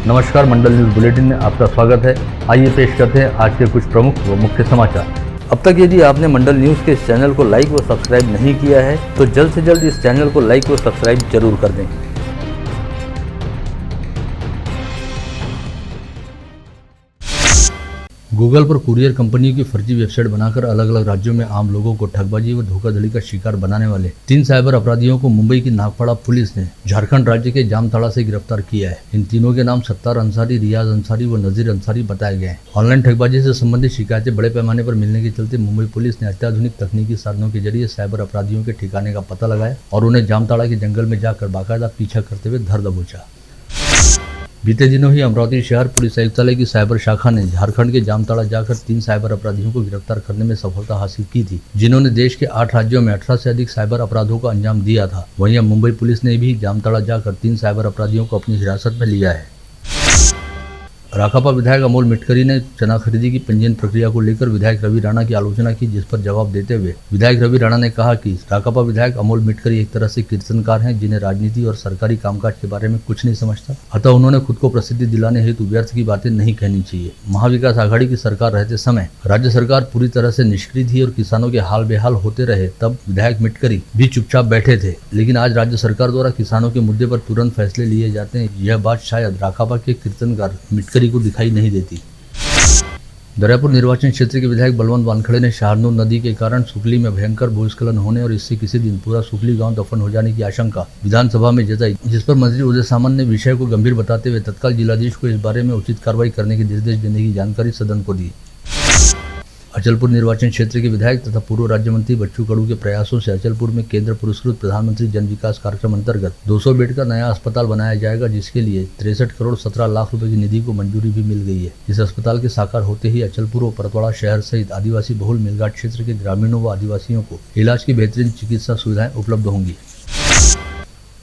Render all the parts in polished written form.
नमस्कार, मंडल news bulletin में आपका स्वागत है। आइए पेश करते हैं आज के कुछ प्रमुख व मुख्य समाचार। अब तक यदि आपने मंडल न्यूज के इस चैनल को लाइक व सब्सक्राइब नहीं किया है तो जल्द से जल्द इस चैनल को लाइक व सब्सक्राइब जरूर कर दें। गूगल पर कुरियर कंपनी की फर्जी वेबसाइट बनाकर अलग अलग राज्यों में आम लोगों को ठगबाजी व धोखाधड़ी का शिकार बनाने वाले 3 साइबर अपराधियों को मुंबई की नागपाड़ा पुलिस ने झारखंड राज्य के जामताड़ा से गिरफ्तार किया है। इन तीनों के नाम सत्तार अंसारी, रियाज अंसारी व नजीर अंसारी बताए गए हैं। ऑनलाइन ठगबाजी से संबंधित शिकायतें बड़े पैमाने पर मिलने के चलते मुंबई पुलिस ने अत्याधुनिक तकनीकी साधनों के जरिए साइबर अपराधियों के ठिकाने का पता लगाया और उन्हें जामताड़ा के जंगल में जाकर बाकायदा पीछा करते हुए धर दबोचा। बीते दिनों ही अमरावती शहर पुलिस आयुक्तालय की साइबर शाखा ने झारखंड के जामताड़ा जाकर 3 साइबर अपराधियों को गिरफ्तार करने में सफलता हासिल की थी, जिन्होंने देश के 8 राज्यों में 18 से अधिक साइबर अपराधों को अंजाम दिया था। वहीं अब मुंबई पुलिस ने भी जामताड़ा जाकर 3 साइबर अपराधियों को अपनी हिरासत में लिया है। राकापा विधायक अमोल मिटकरी ने चना खरीदी की पंजीयन प्रक्रिया को लेकर विधायक रवि राणा की आलोचना की, जिस पर जवाब देते हुए विधायक रवि राणा ने कहा कि राकापा विधायक अमोल मिटकरी एक तरह से कीर्तनकार हैं, जिन्हें राजनीति और सरकारी कामकाज के बारे में कुछ नहीं समझता। अतः उन्होंने खुद को प्रसिद्धि दिलाने हेतु व्यर्थ की बातें नहीं कहनी चाहिए। महाविकास आघाड़ी की सरकार रहते समय राज्य सरकार पूरी तरह से निष्क्रिय थी और किसानों के हाल बेहाल होते रहे, तब विधायक मिटकरी भी चुपचाप बैठे थे। लेकिन आज राज्य सरकार द्वारा किसानों के मुद्दे पर तुरंत फैसले लिए जाते हैं। यह बात शायद राकापा के कीर्तनकार मिटकरी को दिखाई नहीं देती। दर्यापुर निर्वाचन क्षेत्र के विधायक बलवंत वानखड़े ने शाहरनूर नदी के कारण सुकली में भयंकर भूस्खलन होने और इससे किसी दिन पूरा सुकली गांव दफन हो जाने की आशंका विधानसभा में जताई, जिस पर मंत्री उदय सामंत ने विषय को गंभीर बताते हुए तत्काल जिलाधीश को इस बारे में उचित कार्रवाई करने के निर्देश देने की जानकारी सदन को दी। अचलपुर निर्वाचन क्षेत्र के विधायक तथा पूर्व राज्य मंत्री बच्चू कडू के प्रयासों से अचलपुर में केंद्र पुरस्कृत प्रधानमंत्री जन विकास कार्यक्रम अंतर्गत 200 बेड का नया अस्पताल बनाया जाएगा, जिसके लिए 63 करोड़ 17 लाख रुपए की निधि को मंजूरी भी मिल गई है। इस अस्पताल के साकार होते ही अचलपुर व परतवाड़ा शहर सहित आदिवासी बहुल मेलघाट क्षेत्र के ग्रामीणों व आदिवासियों को इलाज की बेहतरीन चिकित्सा सुविधाएं उपलब्ध होंगी।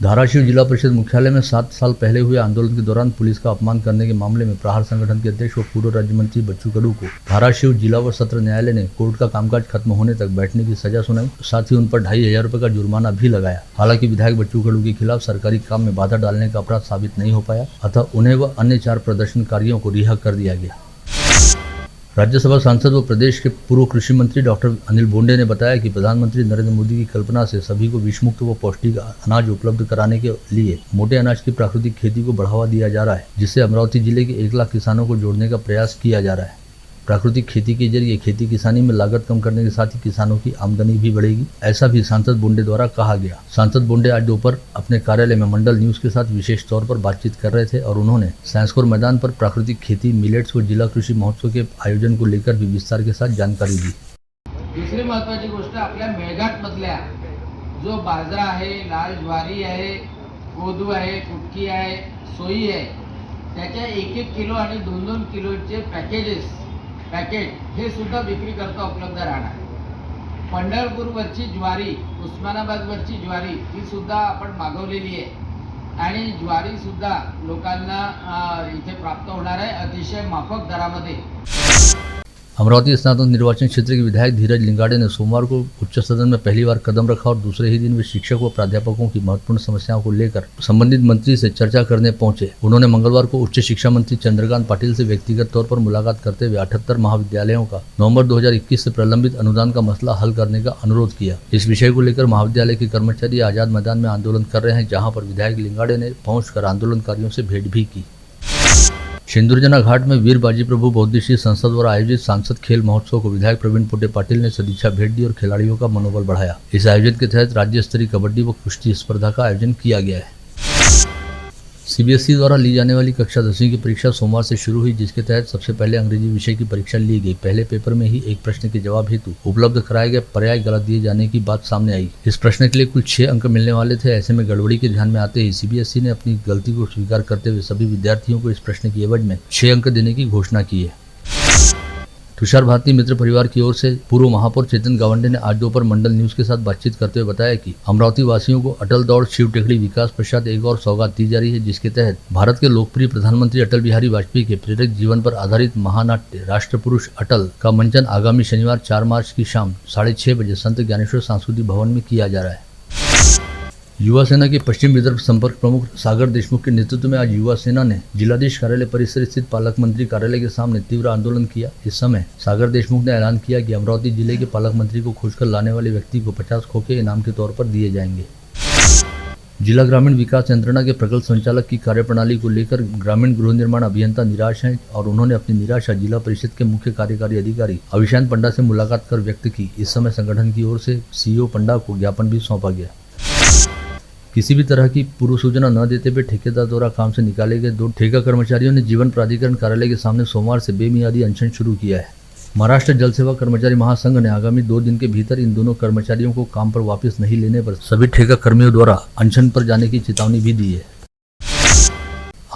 धाराशिव जिला परिषद मुख्यालय में 7 साल पहले हुए आंदोलन के दौरान पुलिस का अपमान करने के मामले में प्रहार संगठन के अध्यक्ष व पूर्व राज्य मंत्री बच्चू कडू को धाराशिव जिला व सत्र न्यायालय ने कोर्ट का कामकाज खत्म होने तक बैठने की सजा सुनाई। साथ ही उन पर 2500 रुपए का जुर्माना भी लगाया। हालांकि विधायक बच्चू कडू के खिलाफ सरकारी काम में बाधा डालने का अपराध साबित नहीं हो पाया, अतः उन्हें व अन्य 4 प्रदर्शनकारियों को रिहा कर दिया गया। राज्यसभा सांसद व प्रदेश के पूर्व कृषि मंत्री डॉक्टर अनिल बोंडे ने बताया कि प्रधानमंत्री नरेंद्र मोदी की कल्पना से सभी को विषमुक्त व पौष्टिक अनाज उपलब्ध कराने के लिए मोटे अनाज की प्राकृतिक खेती को बढ़ावा दिया जा रहा है, जिससे अमरावती जिले के 1 लाख किसानों को जोड़ने का प्रयास किया जा रहा है। प्राकृतिक खेती के जरिए खेती किसानी में लागत कम करने के साथ ही किसानों की आमदनी भी बढ़ेगी, ऐसा भी सांसद बोंडे द्वारा कहा गया। सांसद बोंडे आज दोपहर अपने कार्यालय में मंडल न्यूज के साथ विशेष तौर पर बातचीत कर रहे थे और उन्होंने साइंसकोर मैदान पर प्राकृतिक खेती, मिलेट्स व जिला कृषि महोत्सव के आयोजन को लेकर भी विस्तार के साथ जानकारी दी। दुसरी महत्वाची गोष्ट, आपल्या मेळघाट मधल्या जो बाजरा आहे, लाल ज्वारी आहे, कोदू आहे, कुटकी आहे, सोई आहे, त्याच्या 1-1 किलो आणि 2-2 किलोचे पॅकेट हे सुद्धा विक्री करता उपलब्ध राहणार। पंढरपूरवरची ज्वारी, उस्मानाबादवरची ज्वारी ही सुद्धा आपण मागवलेली आहे आणि ज्वारी सुद्धा लोकांना इथे प्राप्त होणार आहे अतिशय माफक दरामध्ये। अमरावती स्नातक निर्वाचन क्षेत्र के विधायक धीरज लिंगाड़े ने सोमवार को उच्च सदन में पहली बार कदम रखा और दूसरे ही दिन वे शिक्षक व प्राध्यापकों की महत्वपूर्ण समस्याओं को लेकर संबंधित मंत्री से चर्चा करने पहुंचे। उन्होंने मंगलवार को उच्च शिक्षा मंत्री चंद्रकांत पाटिल से व्यक्तिगत तौर पर मुलाकात करते हुए 78 महाविद्यालयों का नवंबर 2021 से प्रलंबित अनुदान का मसला हल करने का अनुरोध किया। इस विषय को लेकर महाविद्यालय के कर्मचारी आजाद मैदान में आंदोलन कर रहे हैं, जहाँ पर विधायक लिंगाड़े ने पहुंचकर आंदोलनकारियों से भेंट भी की। सिंदूरजना घाट में वीर बाजी प्रभु बौद्धश्री संस्था द्वारा आयोजित सांसद खेल महोत्सव को विधायक प्रवीण पोटे पाटिल ने सदिच्छा भेंट दी और खिलाड़ियों का मनोबल बढ़ाया। इस आयोजन के तहत राज्य स्तरीय कबड्डी व कुश्ती स्पर्धा का आयोजन किया गया है। सीबीएसई द्वारा ली जाने वाली कक्षा 10वीं की परीक्षा सोमवार से शुरू हुई, जिसके तहत सबसे पहले अंग्रेजी विषय की परीक्षा ली गई। पहले पेपर में ही एक प्रश्न के जवाब हेतु उपलब्ध कराए गए पर्याय गलत दिए जाने की बात सामने आई। इस प्रश्न के लिए कुल 6 अंक मिलने वाले थे। ऐसे में गड़बड़ी के ध्यान में आते ही सीबीएसई ने अपनी गलती को स्वीकार करते हुए सभी विद्यार्थियों को इस प्रश्न की एवज में 6 अंक देने की घोषणा की है। तुषार भारती मित्र परिवार की ओर से पूर्व महापौर चेतन गावंडे ने आज दोपहर मंडल न्यूज के साथ बातचीत करते हुए बताया कि अमरावती वासियों को अटल दौड़ शिव टेकड़ी विकास पश्चात एक और सौगात दी जा रही है, जिसके तहत भारत के लोकप्रिय प्रधानमंत्री अटल बिहारी वाजपेयी के प्रेरक जीवन पर आधारित महानाट्य राष्ट्र पुरुष अटल का मंचन आगामी शनिवार 4 मार्च की शाम 6:30 बजे संत ज्ञानेश्वर सांस्कृतिक भवन में किया जा रहा है। युवा सेना के पश्चिम विदर्भ संपर्क प्रमुख सागर देशमुख के नेतृत्व में आज युवा सेना ने जिलाधीश कार्यालय परिसर स्थित पालक मंत्री कार्यालय के सामने तीव्र आंदोलन किया। इस समय सागर देशमुख ने ऐलान किया कि अमरावती जिले के पालक मंत्री को खोजकर लाने वाले व्यक्ति को 50 खोखे इनाम के तौर पर दिए जाएंगे। जिला ग्रामीण विकास यंत्रणा के प्रकल्प संचालक की कार्यप्रणाली को लेकर ग्रामीण गृह निर्माण अभियंता निराश हैं और उन्होंने अपनी निराशा जिला परिषद के मुख्य कार्यकारी अधिकारी अभिशांत पंडा से मुलाकात कर व्यक्त की। इस समय संगठन की ओर से सीईओ पंडा को ज्ञापन भी सौंपा गया। किसी भी तरह की पूर्व सूचना न देते हुए ठेकेदार द्वारा काम से निकाले गए 2 ठेका कर्मचारियों ने जीवन प्राधिकरण कार्यालय के सामने सोमवार से बेमियादी अनशन शुरू किया है। महाराष्ट्र जल सेवा कर्मचारी महासंघ ने आगामी 2 दिन के भीतर इन दोनों कर्मचारियों को काम पर वापस नहीं लेने पर सभी ठेका कर्मियों द्वारा अनशन पर जाने की चेतावनी भी दी है।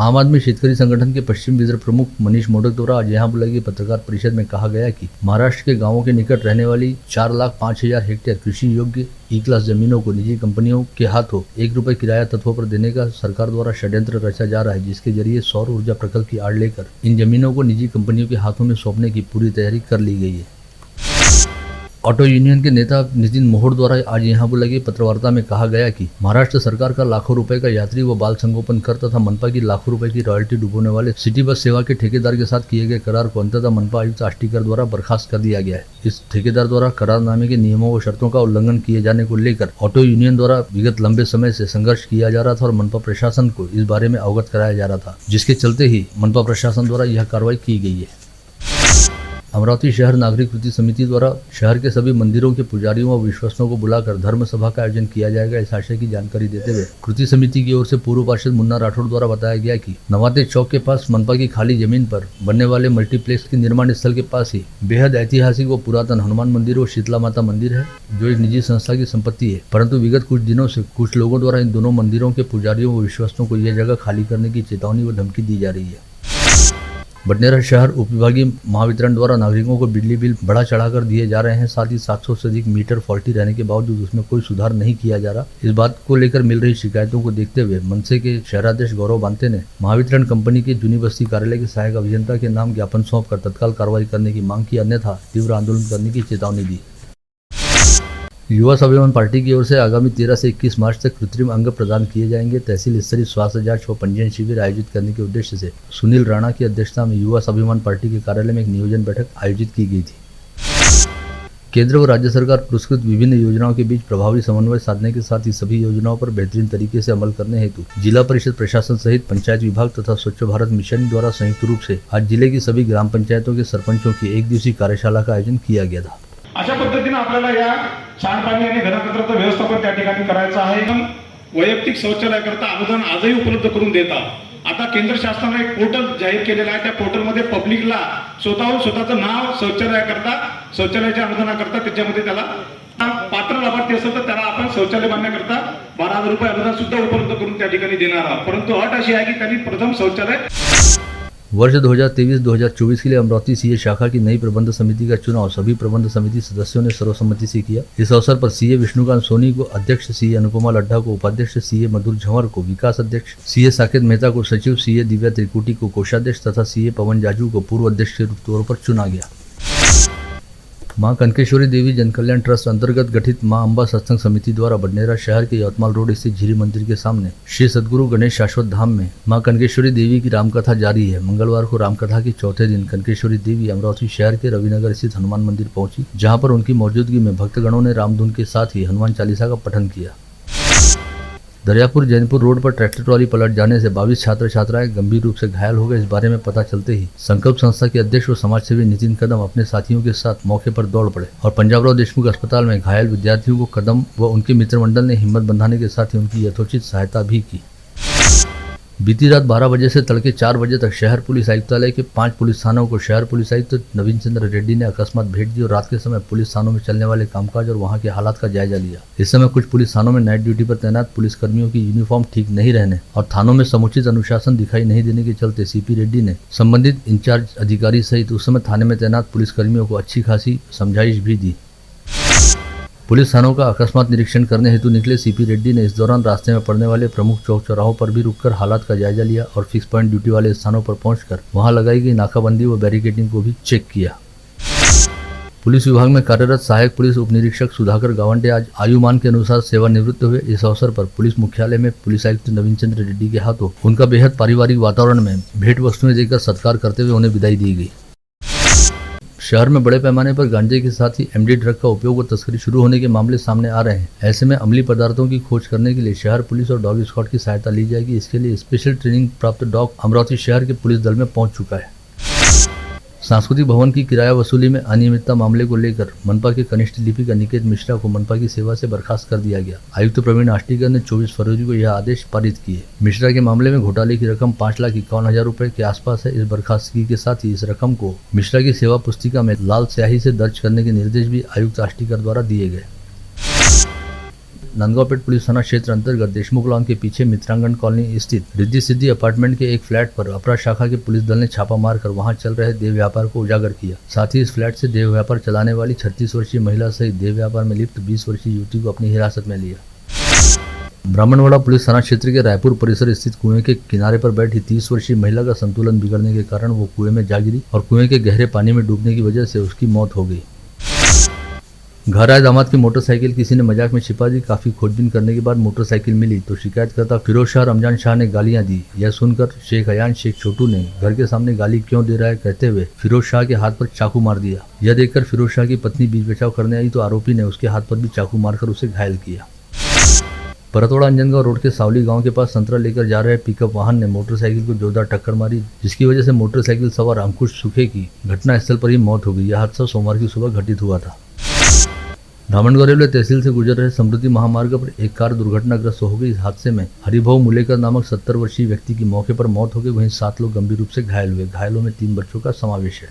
आम आदमी शेतकरी संगठन के पश्चिम विदर्भ प्रमुख मनीष मोडक द्वारा आज यहाँ बुलाई गई पत्रकार परिषद में कहा गया कि महाराष्ट्र के गांवों के निकट रहने वाली 4,05,000 हेक्टेयर कृषि योग्य ई-क्लास जमीनों को निजी कंपनियों के हाथों ₹1 किराया तत्वों पर देने का सरकार द्वारा षड्यंत्र रचा जा रहा है, जिसके जरिए सौर ऊर्जा प्रकल्प की आड़ लेकर इन जमीनों को निजी कंपनियों के हाथों में सौंपने की पूरी तैयारी कर ली गई है। ऑटो यूनियन के नेता नितिन मोहोड द्वारा आज यहाँ बुलाई गई पत्रवार्ता में कहा गया कि महाराष्ट्र सरकार का लाखों रुपए का यात्री व बाल संगोपन कर तथा मनपा की लाखों रुपए की रॉयल्टी डुबोने वाले सिटी बस सेवा के ठेकेदार के साथ किए गए करार को अंततः मनपा आयुक्त आष्टीकर द्वारा बर्खास्त कर दिया गया है। इस ठेकेदार द्वारा करारनामे के नियमों व शर्तों का उल्लंघन किए जाने को लेकर ऑटो यूनियन द्वारा विगत लंबे समय से संघर्ष किया जा रहा था और मनपा प्रशासन को इस बारे में अवगत कराया जा रहा था, जिसके चलते ही मनपा प्रशासन द्वारा यह कार्रवाई की गई है। अमरावती शहर नागरिक कृति समिति द्वारा शहर के सभी मंदिरों के पुजारियों व विश्वस्तों को बुलाकर धर्म सभा का आयोजन किया जाएगा। इस आशय की जानकारी देते हुए कृति समिति की ओर से पूर्व पार्षद मुन्ना राठौड़ द्वारा बताया गया कि नवाते चौक के पास मनपा की खाली जमीन पर बनने वाले मल्टीप्लेक्स के निर्माण स्थल के पास ही बेहद ऐतिहासिक व पुरातन हनुमान मंदिर व शीतला माता मंदिर है, जो एक निजी संस्था की संपत्ति है। परंतु विगत कुछ दिनों से कुछ लोगों द्वारा इन दोनों मंदिरों के पुजारियों व विश्वस्तों को यह जगह खाली करने की चेतावनी व धमकी दी जा रही है। बडनेरा शहर उपविभागीय महावितरण द्वारा नागरिकों को बिजली बिल बढ़ा चढ़ाकर दिए जा रहे हैं। साथ ही 700 से अधिक मीटर फॉल्टी रहने के बावजूद उसमें कोई सुधार नहीं किया जा रहा। इस बात को लेकर मिल रही शिकायतों को देखते हुए मनसे के शहराध्यक्ष गौरव बांते ने महावितरण कंपनी के जूनी बस्ती कार्यालय के सहायक अभियंता के नाम ज्ञापन सौंपकर तत्काल कार्रवाई करने की मांग की, अन्यथा तीव्र आंदोलन करने की चेतावनी दी। युवा स्वाभिमान पार्टी की ओर से आगामी 13 से 21 मार्च तक कृत्रिम अंग प्रदान किए जाएंगे। तहसील स्तरीय स्वास्थ्य जांच व पंजीयन शिविर आयोजित करने के उद्देश्य से सुनील राणा की अध्यक्षता में युवा स्वाभिमान पार्टी के कार्यालय में एक नियोजन बैठक आयोजित की गई थी। केंद्र व राज्य सरकार पुरस्कृत विभिन्न योजनाओं के बीच प्रभावी समन्वय साधने के साथ ही सभी योजनाओं पर बेहतरीन तरीके से अमल करने हेतु जिला परिषद प्रशासन सहित पंचायत विभाग तथा स्वच्छ भारत मिशन द्वारा संयुक्त रूप से आज जिले की सभी ग्राम पंचायतों के सरपंचों की 1 दिवसीय कार्यशाला का आयोजन किया गया था। अशा पद्धतीने आपल्याला या सांडपाणी आणि घनकचऱ्याचं व्यवस्थापन त्या ठिकाणी करायचं आहे। वैयक्तिक शौचालय करता अनुदान आजही उपलब्ध करून देतात। आता केंद्र शासनाने एक पोर्टल जाहीर केलेला आहे। त्या पोर्टलमध्ये पब्लिकला स्वतःहून स्वतःचं नाव शौचालय करता शौचालयाच्या अनुदानाकरता त्याच्यामध्ये त्याला पात्र लाभार्थी असेल तर त्याला आपण शौचालय बांधण्याकरता 12,000 रुपये अनुदान सुद्धा उपलब्ध करून त्या ठिकाणी देणार आहोत। परंतु अट अशी आहे की त्यांनी प्रथम शौचालय वर्ष 2023-2024 के लिए अमरावती सीए शाखा की नई प्रबंध समिति का चुनाव सभी प्रबंध समिति सदस्यों ने सर्वसम्मति से किया। इस अवसर पर सीए विष्णुकांत सोनी को अध्यक्ष, सीए अनुपमा लड्ढा को उपाध्यक्ष, सीए मधुर झंवर को विकास अध्यक्ष, सीए साकेत मेहता को सचिव, सीए दिव्या त्रिकुटी को कोषाध्यक्ष तथा सीए पवन जाजू को पूर्व अध्यक्ष के तौर पर चुना गया। मां कनकेश्वरी देवी जनकल्याण ट्रस्ट अंतर्गत गठित मां अंबा सत्संग समिति द्वारा बडनेरा शहर के यवतमाल रोड स्थित झिरी मंदिर के सामने श्री सद्गुरु गणेश शाश्वत धाम में मां कनकेश्वरी देवी की रामकथा जारी है। मंगलवार को रामकथा के चौथे दिन कनकेश्वरी देवी अमरावती शहर के रविनगर स्थित हनुमान मंदिर पहुंची, जहां पर उनकी मौजूदगी में भक्तगणों ने रामधुन के साथ ही हनुमान चालीसा का पठन किया। दरियापुर जैनपुर रोड पर ट्रैक्टर ट्रॉली पलट जाने से 22 छात्र छात्राएं गंभीर रूप से घायल हो गए। इस बारे में पता चलते ही संकल्प संस्था के अध्यक्ष और समाजसेवी नितिन कदम अपने साथियों के साथ मौके पर दौड़ पड़े और पंजाबराव देशमुख अस्पताल में घायल विद्यार्थियों को कदम व उनके मित्र मंडल ने हिम्मत बंधाने के साथ ही उनकी यथोचित सहायता भी की। बीती रात 12 बजे से तड़के 4 बजे तक शहर पुलिस आयुक्तालय के 5 पुलिस थानों को शहर पुलिस आयुक्त नवीन चंद्र रेड्डी ने अकस्मात भेंट दी और रात के समय पुलिस थानों में चलने वाले कामकाज और वहां के हालात का जायजा लिया। इस समय कुछ पुलिस थानों में नाइट ड्यूटी पर तैनात पुलिस कर्मियों की यूनिफॉर्म ठीक नहीं रहने और थानों में समुचित अनुशासन दिखाई नहीं देने के चलते सीपी रेड्डी ने संबंधित इंचार्ज अधिकारी सहित उस समय थाने में तैनात पुलिस कर्मियों को अच्छी खासी समझाइश भी दी। पुलिस थानों का अकस्मात निरीक्षण करने हेतु निकले सीपी रेड्डी ने इस दौरान रास्ते में पड़ने वाले प्रमुख चौक चौराहों पर भी रुककर हालात का जायजा लिया और फिक्स पॉइंट ड्यूटी वाले स्थानों पर पहुंचकर वहां लगाई गई नाकाबंदी व बैरिकेडिंग को भी चेक किया। पुलिस विभाग में कार्यरत सहायक पुलिस उप निरीक्षक सुधाकर गावंडे आज आयुमान के अनुसार सेवानिवृत्त हुए। इस अवसर पर पुलिस मुख्यालय में पुलिस आयुक्त नवीन चंद्र रेड्डी के हाथों उनका बेहद पारिवारिक वातावरण में भेंट वस्तुएं देकर सत्कार करते हुए उन्हें विदाई दी गई। शहर में बड़े पैमाने पर गांजे के साथ ही एमडी ड्रग का उपयोग और तस्करी शुरू होने के मामले सामने आ रहे हैं। ऐसे में अमली पदार्थों की खोज करने के लिए शहर पुलिस और डॉग स्क्वाड की सहायता ली जाएगी। इसके लिए स्पेशल ट्रेनिंग प्राप्त डॉग अमरावती शहर के पुलिस दल में पहुंच चुका है। सांस्कृतिक भवन की किराया वसूली में अनियमितता मामले को लेकर मनपा के कनिष्ठ लिपिक अनिकेत मिश्रा को मनपा की सेवा से बर्खास्त कर दिया गया। आयुक्त प्रवीण आष्टीकर ने 24 फरवरी को यह आदेश पारित किए। मिश्रा के मामले में घोटाले की रकम 5,51,000 रुपए के आसपास है। इस बर्खास्तगी के साथ ही इस रकम को मिश्रा की सेवा पुस्तिका में लाल स्याही से दर्ज करने के निर्देश भी आयुक्त आष्टीकर द्वारा दिए गए। नंदगांवपेट पुलिस थाना क्षेत्र अंतर्गत देशमुख लॉन के पीछे मित्रांगन कॉलोनी स्थित रिद्धि सिद्धि अपार्टमेंट के एक फ्लैट पर अपराध शाखा के पुलिस दल ने छापा मारकर वहां चल रहे देह व्यापार को उजागर किया। साथ ही इस फ्लैट से देह व्यापार चलाने वाली 36 वर्षीय महिला सहित देह व्यापार में लिप्त 20 वर्षीय युवती को अपनी हिरासत में लिया। ब्राह्मणवाड़ा पुलिस थाना क्षेत्र के रायपुर परिसर स्थित कुएं के किनारे पर बैठी 30 वर्षीय महिला का संतुलन बिगड़ने के कारण वो कुएं में जा गिरी और कुएं के गहरे पानी में डूबने की वजह से उसकी मौत हो गई। घर आए दामाद की मोटरसाइकिल किसी ने मजाक में छिपा दी। काफी खोजबीन करने के बाद मोटरसाइकिल मिली तो शिकायतकर्ता फिरोज शाह रमजान शाह ने गालियां दी। यह सुनकर शेख अयान शेख छोटू ने घर के सामने गाली क्यों दे रहा है कहते हुए फिरोज शाह के हाथ पर चाकू मार दिया। यह देखकर फिरोज शाह की पत्नी बीच बचाव करने आई तो आरोपी ने उसके हाथ पर भी चाकू मारकर उसे घायल किया। परतवाड़ा अंजनगांव रोड के सावली गांव के पास संतरा लेकर जा रहे पिकअप वाहन ने मोटरसाइकिल को जोरदार टक्कर मारी, जिसकी वजह से मोटरसाइकिल सवार अंकुश सुखे की घटनास्थल पर ही मौत हो गई। यह हादसा सोमवार की सुबह घटित हुआ था। धामनगांव रेलवे तहसील से गुजर रहे समृद्धि महामार्ग पर एक कार दुर्घटनाग्रस्त हो गई। इस हादसे में हरिभाऊ मुलेकर नामक 70 वर्षीय व्यक्ति की मौके पर मौत हो गई। वहीं 7 लोग गंभीर रूप से घायल हुए। घायलों में 3 बच्चों का समावेश है।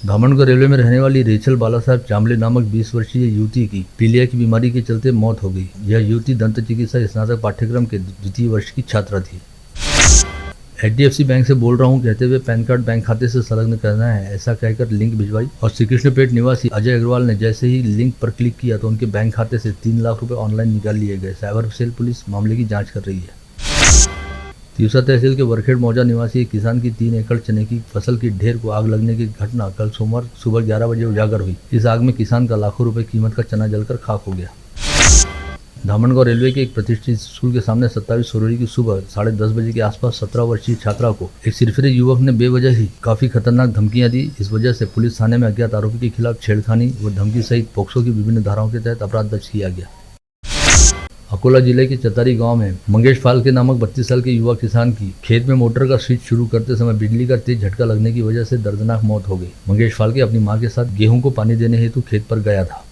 धामनगांव रेलवे में रहने वाली रेचल बालासाहेब चामले नामक 20 वर्षीय युवती की पीलिया की बीमारी के चलते मौत हो गई। यह युवती दंत चिकित्सा स्नातक पाठ्यक्रम के 2य वर्ष की छात्रा थी। HDFC बैंक से बोल रहा हूं कहते हुए पैन कार्ड बैंक खाते से संलग्न करना है, ऐसा कहकर लिंक भिजवाई और श्री कृष्णपेट निवासी अजय अग्रवाल ने जैसे ही लिंक पर क्लिक किया तो उनके बैंक खाते से 3 लाख रुपए ऑनलाइन निकाल लिए गए। साइबर सेल पुलिस मामले की जांच कर रही है। तिवसा तहसील के वरखेड़ मौजा निवासी एक किसान की 3 एकड़ चने की फसल की ढेर को आग लगने की घटना कल सोमवार सुबह 11 बजे उजागर हुई। इस आग में किसान का लाखों रुपए कीमत का चना जलकर खाक हो गया। धामनगांव रेलवे के एक प्रतिष्ठित स्कूल के सामने 27 फरवरी की सुबह 10:30 बजे के आसपास 17 वर्षीय छात्रा को एक सिरफिरे युवक ने बेवजह ही काफी खतरनाक धमकियां दी। इस वजह से पुलिस थाने में अज्ञात आरोपी के खिलाफ छेड़खानी व धमकी सहित पोक्सो की विभिन्न धाराओं के तहत अपराध दर्ज किया गया। अकोला जिले के चतारी गांव में मंगेश फाल्के नामक 32 साल के युवा किसान की खेत में मोटर का स्विच शुरू करते समय बिजली का तेज झटका लगने की वजह से दर्दनाक मौत हो गई। मंगेश फाल्के अपनी मां के साथ गेहूं को पानी देने हेतु खेत पर गया था।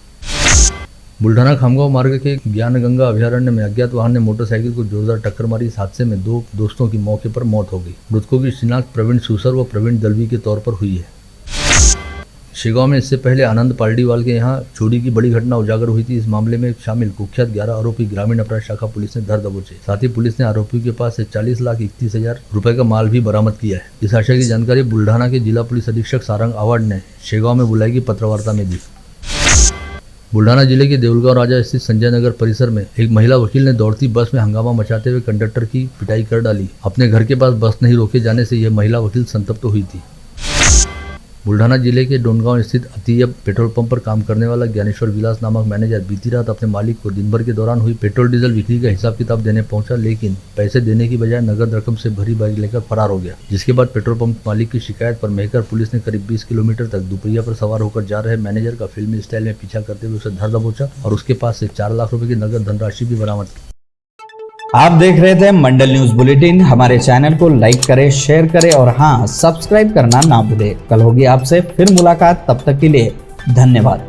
बुल्ढाना खामगांव मार्ग के ज्ञानगंगा अभयारण्य में अज्ञात वाहन ने मोटरसाइकिल को जोरदार टक्कर मारी। इस हादसे में 2 दोस्तों की मौके पर मौत हो गई। मृतकों की शिनाख्त प्रवीण सूसर व प्रवीण दलवी के तौर पर हुई है। शेगांव में इससे पहले आनंद पालडीवाल के यहाँ चोरी की बड़ी घटना उजागर हुई थी। इस मामले में शामिल कुख्यात 11 आरोपी ग्रामीण अपराध शाखा पुलिस ने धर दबोचे। साथ ही पुलिस ने आरोपियों के पास से 40,31,000 रुपए का माल भी बरामद किया है। इस आशय की जानकारी बुल्ढाना के जिला पुलिस अधीक्षक सारंग आवाड ने शेगांव में बुलाई गई पत्रवार्ता में दी। बुल्ढाना जिले के देउलगांव राजा स्थित संजय नगर परिसर में एक महिला वकील ने दौड़ती बस में हंगामा मचाते हुए कंडक्टर की पिटाई कर डाली। अपने घर के पास बस नहीं रोके जाने से यह महिला वकील संतप्त हुई थी। बुल्ढाना जिले के डोनगांव स्थित अतीय पेट्रोल पंप पर काम करने वाला ज्ञानेश्वर विलास नामक मैनेजर बीती रात अपने मालिक को दिन भर के दौरान हुई पेट्रोल डीजल बिक्री का हिसाब किताब देने पहुंचा, लेकिन पैसे देने की बजाय नगद रकम से भरी बाइक लेकर फरार हो गया। जिसके बाद पेट्रोल पंप मालिक की शिकायत पर मेहकर पुलिस ने करीब 20 किलोमीटर तक दुपहिया पर सवार होकर जा रहे मैनेजर का फिल्मी स्टाइल में पीछा करते हुए उसे धर दबोचा और उसके पास से 4 लाख रुपए की नगद धनराशि भी बरामद की। आप देख रहे थे मंडल न्यूज बुलेटिन। हमारे चैनल को लाइक करें, शेयर करें और हाँ, सब्सक्राइब करना ना भूलें। कल होगी आपसे फिर मुलाकात, तब तक के लिए धन्यवाद।